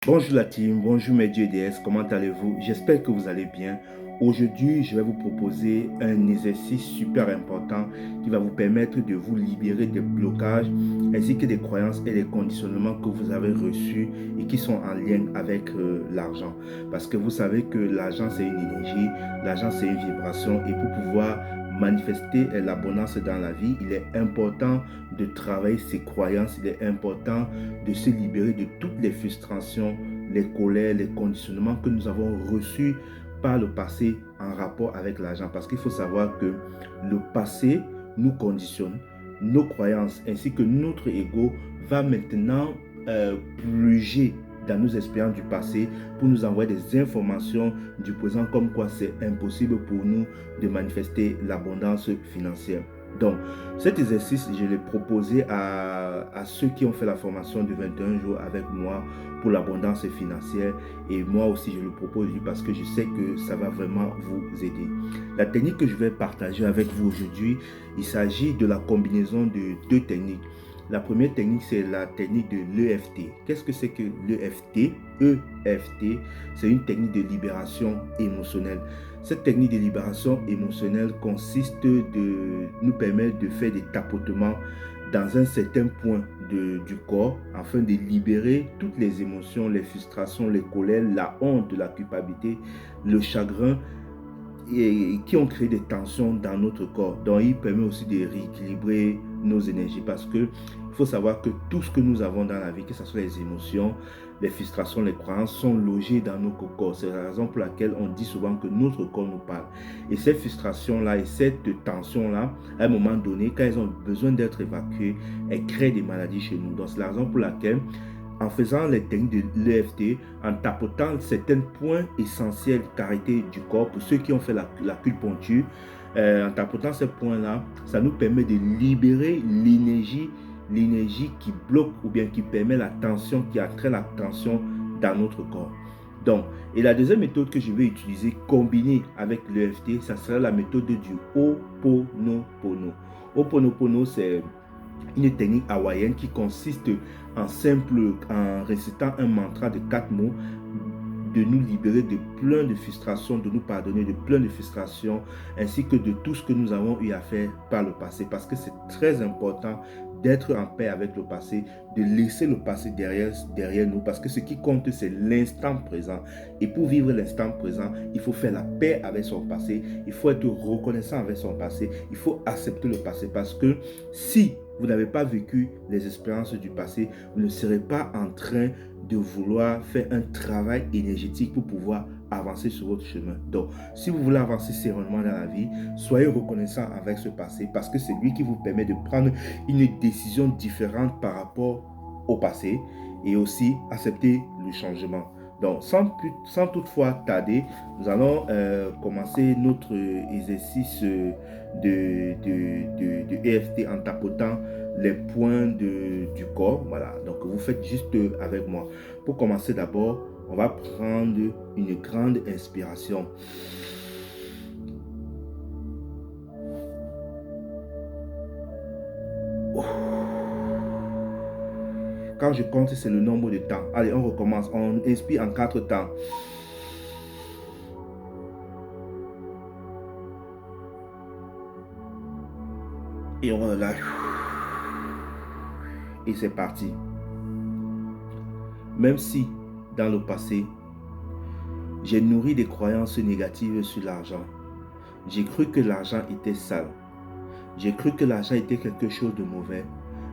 Bonjour la team, bonjour mes dieux et déesses, comment allez-vous? J'espère que vous allez bien. Aujourd'hui, je vais vous proposer un exercice super important qui va vous permettre de vous libérer des blocages ainsi que des croyances et des conditionnements que vous avez reçus et qui sont en lien avec l'argent. Parce que vous savez que l'argent c'est une énergie, l'argent c'est une vibration et pour pouvoir manifester l'abondance dans la vie, il est important de travailler ses croyances, il est important de se libérer de toutes les frustrations, les colères, les conditionnements que nous avons reçus par le passé en rapport avec l'argent. Parce qu'il faut savoir que le passé nous conditionne, nos croyances ainsi que notre ego va maintenant plonger dans nos expériences du passé pour nous envoyer des informations du présent comme quoi c'est impossible pour nous de manifester l'abondance financière. Donc, cet exercice, je l'ai proposé à ceux qui ont fait la formation de 21 jours avec moi pour l'abondance financière. Et moi aussi, je le propose parce que je sais que ça va vraiment vous aider. La technique que je vais partager avec vous aujourd'hui, il s'agit de la combinaison de deux techniques. La première technique, c'est la technique de l'EFT. Qu'est-ce que c'est que l'EFT? EFT, c'est une technique de libération émotionnelle. Cette technique de libération émotionnelle consiste de nous permettre de faire des tapotements dans un certain point du corps afin de libérer toutes les émotions, les frustrations, les colères, la honte, la culpabilité, le chagrin et qui ont créé des tensions dans notre corps. Donc, il permet aussi de rééquilibrer nos énergies parce que il faut savoir que tout ce que nous avons dans la vie, que ce soit les émotions, les frustrations, les croyances, sont logées dans notre corps. C'est la raison pour laquelle on dit souvent que notre corps nous parle. Et ces frustrations-là et cette tension-là, à un moment donné, quand elles ont besoin d'être évacuées, elles créent des maladies chez nous. Donc, c'est la raison pour laquelle en faisant les techniques de l'EFT, en tapotant certains points essentiels caractéristiques du corps, pour ceux qui ont fait l'acupuncture, en tapotant ces points-là, ça nous permet de libérer l'énergie qui bloque ou bien qui permet la tension, qui entraîne la tension dans notre corps. Donc, et la deuxième méthode que je vais utiliser, combinée avec l'EFT, ça sera la méthode du Ho'oponopono. Ho'oponopono, c'est une technique hawaïenne qui consiste en récitant un mantra de 4 mots, de nous libérer de plein de frustrations, de nous pardonner de plein de frustrations, ainsi que de tout ce que nous avons eu à faire par le passé. Parce que c'est très important d'être en paix avec le passé, de laisser le passé derrière nous, parce que ce qui compte, c'est l'instant présent. Et pour vivre l'instant présent, il faut faire la paix avec son passé, il faut être reconnaissant avec son passé, il faut accepter le passé, parce que si vous n'avez pas vécu les expériences du passé, vous ne serez pas en train de vouloir faire un travail énergétique pour pouvoir avancer sur votre chemin. Donc, si vous voulez avancer sereinement dans la vie, soyez reconnaissant avec ce passé parce que c'est lui qui vous permet de prendre une décision différente par rapport au passé et aussi accepter le changement. Donc, sans toutefois tarder, nous allons commencer notre exercice de EFT en tapotant les points du corps. Voilà, donc vous faites juste avec moi. Pour commencer d'abord, on va prendre une grande inspiration. Quand je compte, c'est le nombre de temps. Allez, on recommence. On inspire en 4 temps. Et on relâche. Et c'est parti. Même si, dans le passé, j'ai nourri des croyances négatives sur l'argent. J'ai cru que l'argent était sale. J'ai cru que l'argent était quelque chose de mauvais.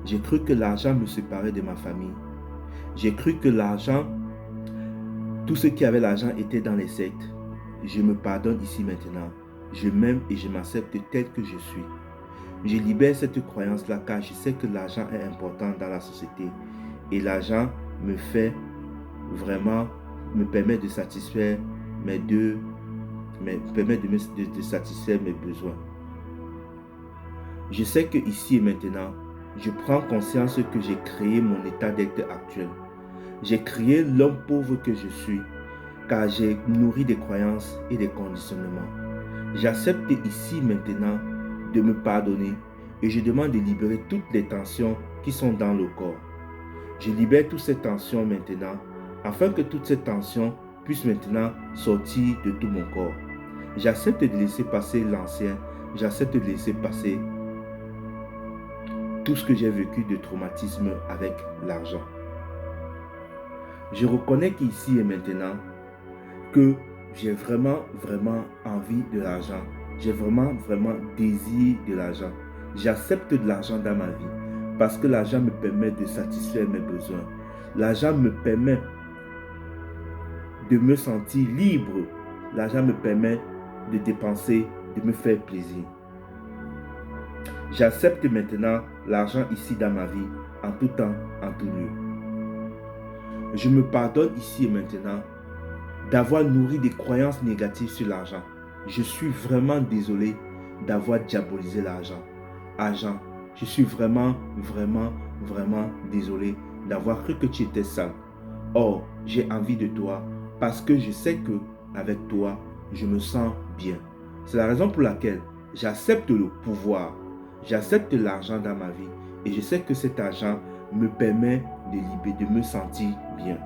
J'ai cru que l'argent me séparait de ma famille. J'ai cru que l'argent, tout ce qui avait l'argent était dans les sectes. Je me pardonne ici maintenant. Je m'aime et je m'accepte tel que je suis. Je libère cette croyance-là car je sais que l'argent est important dans la société. Et l'argent me fait vraiment, me permet de satisfaire de satisfaire mes besoins. Je sais que ici et maintenant, je prends conscience que j'ai créé mon état d'être actuel. J'ai créé l'homme pauvre que je suis, car j'ai nourri des croyances et des conditionnements. J'accepte ici maintenant de me pardonner et je demande de libérer toutes les tensions qui sont dans le corps. Je libère toutes ces tensions maintenant afin que toute cette tension puisse maintenant sortir de tout mon corps. J'accepte de laisser passer l'ancien, j'accepte de laisser passer tout ce que j'ai vécu de traumatisme avec l'argent. Je reconnais qu'ici et maintenant, que j'ai vraiment envie de l'argent. J'ai vraiment désir de l'argent. J'accepte de l'argent dans ma vie parce que l'argent me permet de satisfaire mes besoins. L'argent me permet de me sentir libre. L'argent me permet de dépenser, de me faire plaisir. J'accepte maintenant l'argent ici dans ma vie, en tout temps, en tout lieu. Je me pardonne ici et maintenant d'avoir nourri des croyances négatives sur l'argent. Je suis vraiment désolé d'avoir diabolisé l'argent. Argent, je suis vraiment désolé d'avoir cru que tu étais sale. Or, j'ai envie de toi parce que je sais que avec toi, je me sens bien. C'est la raison pour laquelle j'accepte le pouvoir, j'accepte l'argent dans ma vie et je sais que cet argent me permet de me sentir bien.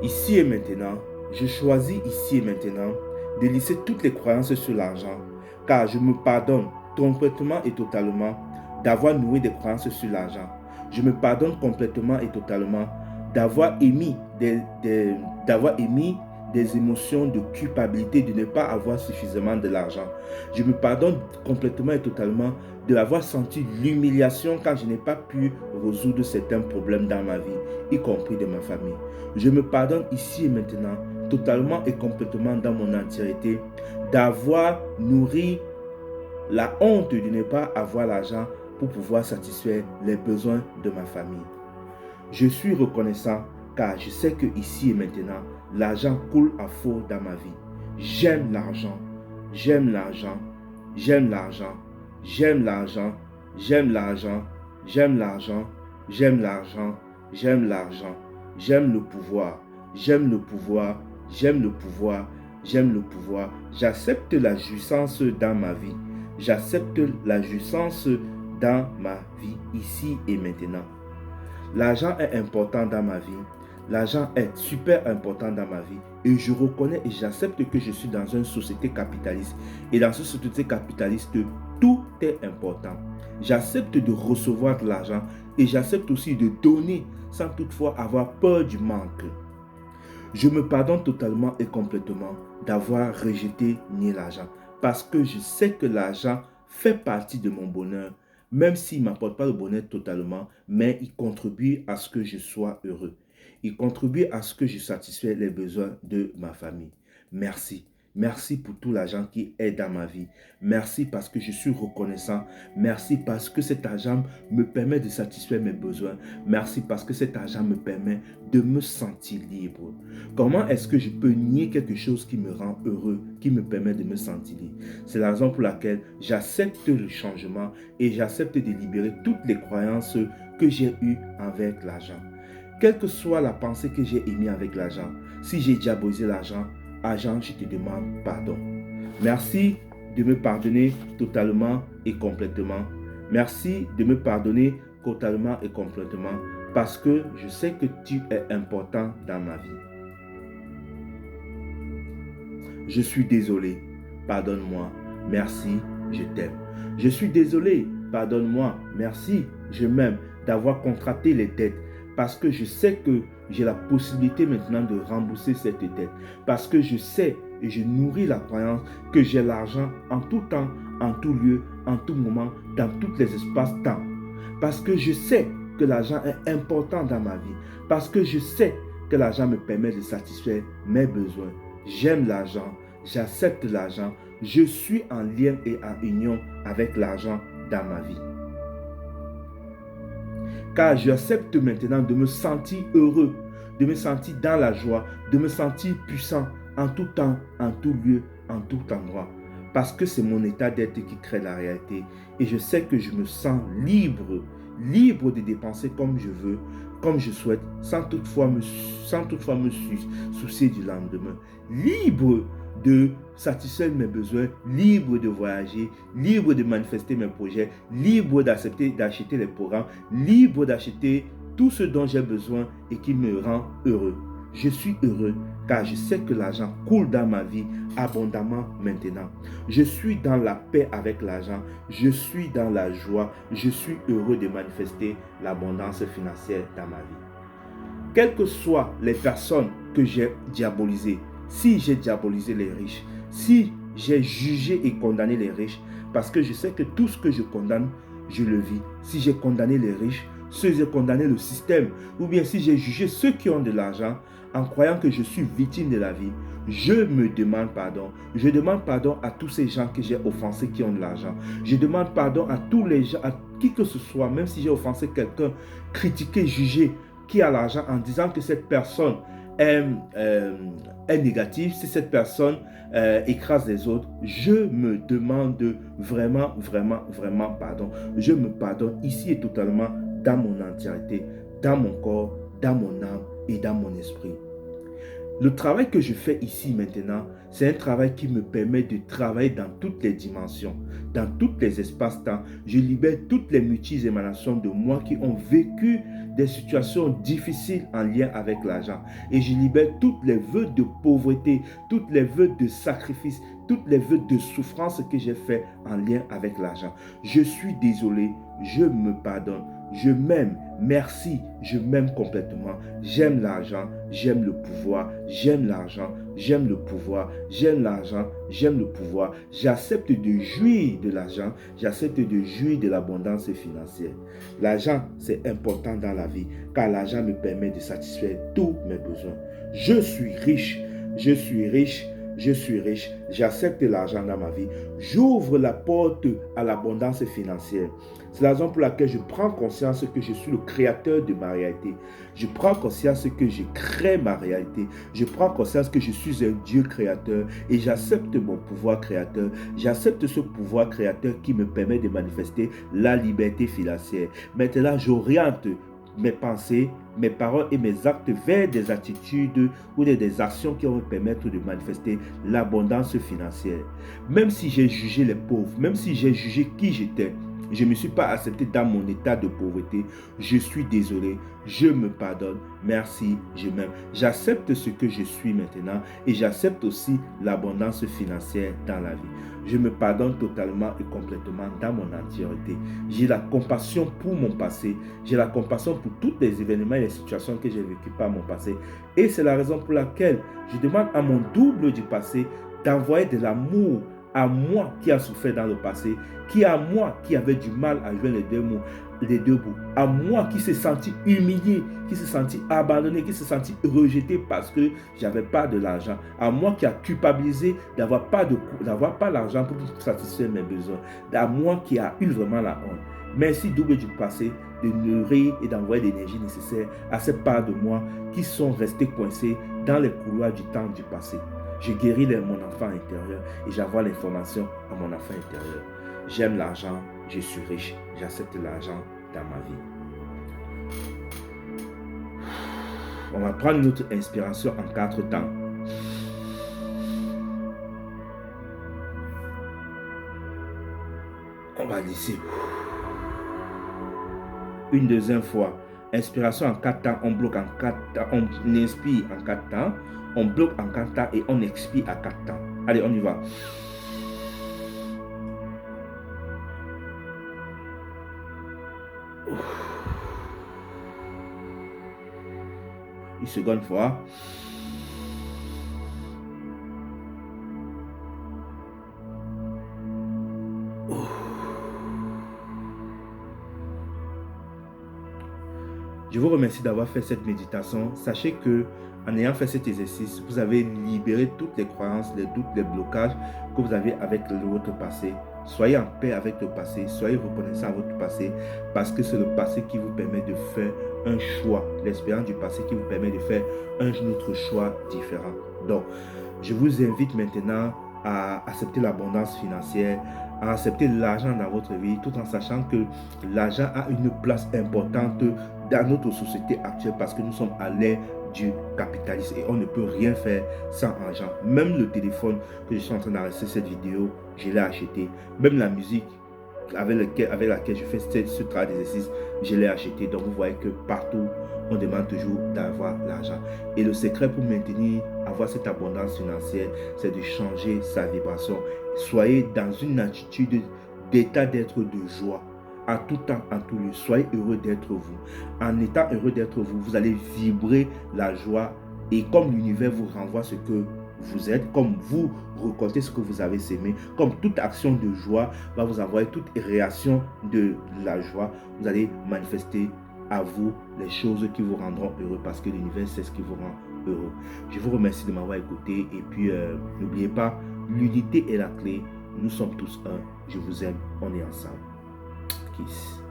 Ici et maintenant, je choisis ici et maintenant de laisser toutes les croyances sur l'argent, car je me pardonne complètement et totalement d'avoir noué des croyances sur l'argent. Je me pardonne complètement et totalement d'avoir émis des émotions de culpabilité de ne pas avoir suffisamment de l'argent. Je me pardonne complètement et totalement d'avoir senti l'humiliation quand je n'ai pas pu résoudre certains problèmes dans ma vie, y compris de ma famille. Je me pardonne ici et maintenant, totalement et complètement dans mon entièreté, d'avoir nourri la honte de ne pas avoir l'argent pour pouvoir satisfaire les besoins de ma famille. Je suis reconnaissant car je sais que ici et maintenant, l'argent coule à flot dans ma vie. J'aime l'argent, j'aime l'argent, j'aime l'argent, j'aime l'argent, j'aime l'argent, j'aime l'argent, j'aime l'argent, j'aime l'argent, j'aime le pouvoir, j'aime le pouvoir, j'aime le pouvoir, j'aime le pouvoir. J'accepte la jouissance dans ma vie. J'accepte la jouissance dans ma vie ici et maintenant. L'argent est important dans ma vie. L'argent est super important dans ma vie. Et je reconnais et j'accepte que je suis dans une société capitaliste. Et dans cette société capitaliste, tout est important. J'accepte de recevoir de l'argent et j'accepte aussi de donner sans toutefois avoir peur du manque. Je me pardonne totalement et complètement d'avoir rejeté nié l'argent. Parce que je sais que l'argent fait partie de mon bonheur. Même s'il ne m'apporte pas le bonheur totalement, mais il contribue à ce que je sois heureux. Il contribue à ce que je satisfais les besoins de ma famille. Merci. Merci pour tout l'argent qui est dans ma vie. Merci parce que je suis reconnaissant. Merci parce que cet argent me permet de satisfaire mes besoins. Merci parce que cet argent me permet de me sentir libre. Comment est-ce que je peux nier quelque chose qui me rend heureux, qui me permet de me sentir libre? C'est la raison pour laquelle j'accepte le changement et j'accepte de libérer toutes les croyances que j'ai eues avec l'argent. Quelle que soit la pensée que j'ai émise avec l'argent, si j'ai diabolisé l'argent, argent, je te demande pardon. Merci de me pardonner totalement et complètement. Merci de me pardonner totalement et complètement parce que je sais que tu es important dans ma vie. Je suis désolé, pardonne-moi, merci, je t'aime. Je suis désolé, pardonne-moi, merci, je m'aime d'avoir contracté les dettes parce que je sais que j'ai la possibilité maintenant de rembourser cette dette. Parce que je sais et je nourris la croyance que j'ai l'argent en tout temps, en tout lieu, en tout moment, dans tous les espaces-temps. Parce que je sais que l'argent est important dans ma vie. Parce que je sais que l'argent me permet de satisfaire mes besoins. J'aime l'argent, j'accepte l'argent, je suis en lien et en union avec l'argent dans ma vie. Car j'accepte maintenant de me sentir heureux, de me sentir dans la joie, de me sentir puissant en tout temps, en tout lieu, en tout endroit. Parce que c'est mon état d'être qui crée la réalité. Et je sais que je me sens libre, libre de dépenser comme je veux, comme je souhaite, sans toutefois me soucier du lendemain. Libre de satisfaire mes besoins, libre de voyager, libre de manifester mes projets, libre d'acheter les programmes, libre d'acheter tout ce dont j'ai besoin et qui me rend heureux. Je suis heureux car je sais que l'argent coule dans ma vie abondamment maintenant. Je suis dans la paix avec l'argent, je suis dans la joie, je suis heureux de manifester l'abondance financière dans ma vie. Quelles que soient les personnes que j'ai diabolisées, si j'ai diabolisé les riches, si j'ai jugé et condamné les riches, parce que je sais que tout ce que je condamne, je le vis. Si j'ai condamné les riches, si j'ai condamné le système, ou bien si j'ai jugé ceux qui ont de l'argent, en croyant que je suis victime de la vie, je me demande pardon. Je demande pardon à tous ces gens que j'ai offensés qui ont de l'argent. Je demande pardon à tous les gens, à qui que ce soit, même si j'ai offensé quelqu'un, critiqué, jugé, qui a l'argent en disant que cette personne est négative, si cette personne écrase les autres, je me demande vraiment pardon. Je me pardonne ici et totalement dans mon entièreté, dans mon corps, dans mon âme et dans mon esprit. Le travail que je fais ici maintenant, c'est un travail qui me permet de travailler dans toutes les dimensions, dans tous les espaces-temps. Je libère toutes les multi-émanations de moi qui ont vécu des situations difficiles en lien avec l'argent. Et je libère toutes les vœux de pauvreté, toutes les vœux de sacrifice, toutes les vœux de souffrance que j'ai fait en lien avec l'argent. Je suis désolé, je me pardonne. Je m'aime, merci, je m'aime complètement. J'aime l'argent, j'aime le pouvoir, j'aime l'argent, j'aime le pouvoir, j'aime l'argent, j'aime le pouvoir. J'accepte de jouir de l'argent, j'accepte de jouir de l'abondance financière. L'argent, c'est important dans la vie, car l'argent me permet de satisfaire tous mes besoins. Je suis riche, je suis riche. Je suis riche, j'accepte l'argent dans ma vie. J'ouvre la porte à l'abondance financière. C'est la raison pour laquelle je prends conscience que je suis le créateur de ma réalité. Je prends conscience que je crée ma réalité. Je prends conscience que je suis un Dieu créateur et j'accepte mon pouvoir créateur. J'accepte ce pouvoir créateur qui me permet de manifester la liberté financière. Maintenant, j'oriente mes pensées, mes paroles et mes actes vers des attitudes ou des actions qui vont me permettre de manifester l'abondance financière. Même si j'ai jugé les pauvres, même si j'ai jugé qui j'étais, je ne me suis pas accepté dans mon état de pauvreté. Je suis désolé, je me pardonne, merci, je m'aime. J'accepte ce que je suis maintenant et j'accepte aussi l'abondance financière dans la vie. Je me pardonne totalement et complètement dans mon entièreté. J'ai la compassion pour mon passé. J'ai la compassion pour tous les événements et les situations que j'ai vécues par mon passé. Et c'est la raison pour laquelle je demande à mon double du passé d'envoyer de l'amour à moi qui a souffert dans le passé, à moi qui avait du mal à jouer les deux bouts, à moi qui s'est senti humilié, qui s'est senti abandonné, qui s'est senti rejeté parce que j'avais pas de l'argent, à moi qui a culpabilisé d'avoir pas l'argent pour satisfaire mes besoins, à moi qui a eu vraiment la honte. Merci double du passé de nourrir et d'envoyer l'énergie nécessaire à ces parts de moi qui sont restées coincées dans les couloirs du temps du passé. Je guéris mon enfant intérieur et j'envoie l'information à mon enfant intérieur. J'aime l'argent, je suis riche, j'accepte l'argent dans ma vie. On va prendre notre inspiration en 4 temps. On va laisser. Une deuxième fois. Inspiration en 4 temps, on bloque en 4 temps, on inspire en 4 temps, on bloque en 4 temps et on expire à 4 temps. Allez, on y va. Une seconde fois. Je vous remercie d'avoir fait cette méditation. Sachez que en ayant fait cet exercice, vous avez libéré toutes les croyances, les doutes, les blocages que vous avez avec votre passé. Soyez en paix avec le passé, soyez reconnaissant à votre passé parce que c'est le passé qui vous permet de faire un choix, l'expérience du passé qui vous permet de faire un autre choix différent. Donc, je vous invite maintenant à accepter l'abondance financière, à accepter l'argent dans votre vie, tout en sachant que l'argent a une place importante dans notre société actuelle parce que nous sommes à l'ère du capitalisme et on ne peut rien faire sans argent. Même le téléphone que je suis en train d'enregistrer cette vidéo, je l'ai acheté. Même la musique avec laquelle je fais ce travail d'exercice, je l'ai acheté. Donc vous voyez que partout, on demande toujours d'avoir l'argent. Et le secret pour avoir cette abondance financière, c'est de changer sa vibration. Soyez dans une attitude d'état d'être de joie. En tout temps, en tout lieu, soyez heureux d'être vous. En étant heureux d'être vous, vous allez vibrer la joie. Et comme l'univers vous renvoie ce que vous êtes, comme vous récoltez ce que vous avez sémé, comme toute action de joie va vous envoyer toute réaction de la joie, vous allez manifester à vous les choses qui vous rendront heureux parce que l'univers c'est ce qui vous rend heureux. Je vous remercie de m'avoir écouté et puis n'oubliez pas, l'unité est la clé. Nous sommes tous un. Je vous aime. On est ensemble. Kiss.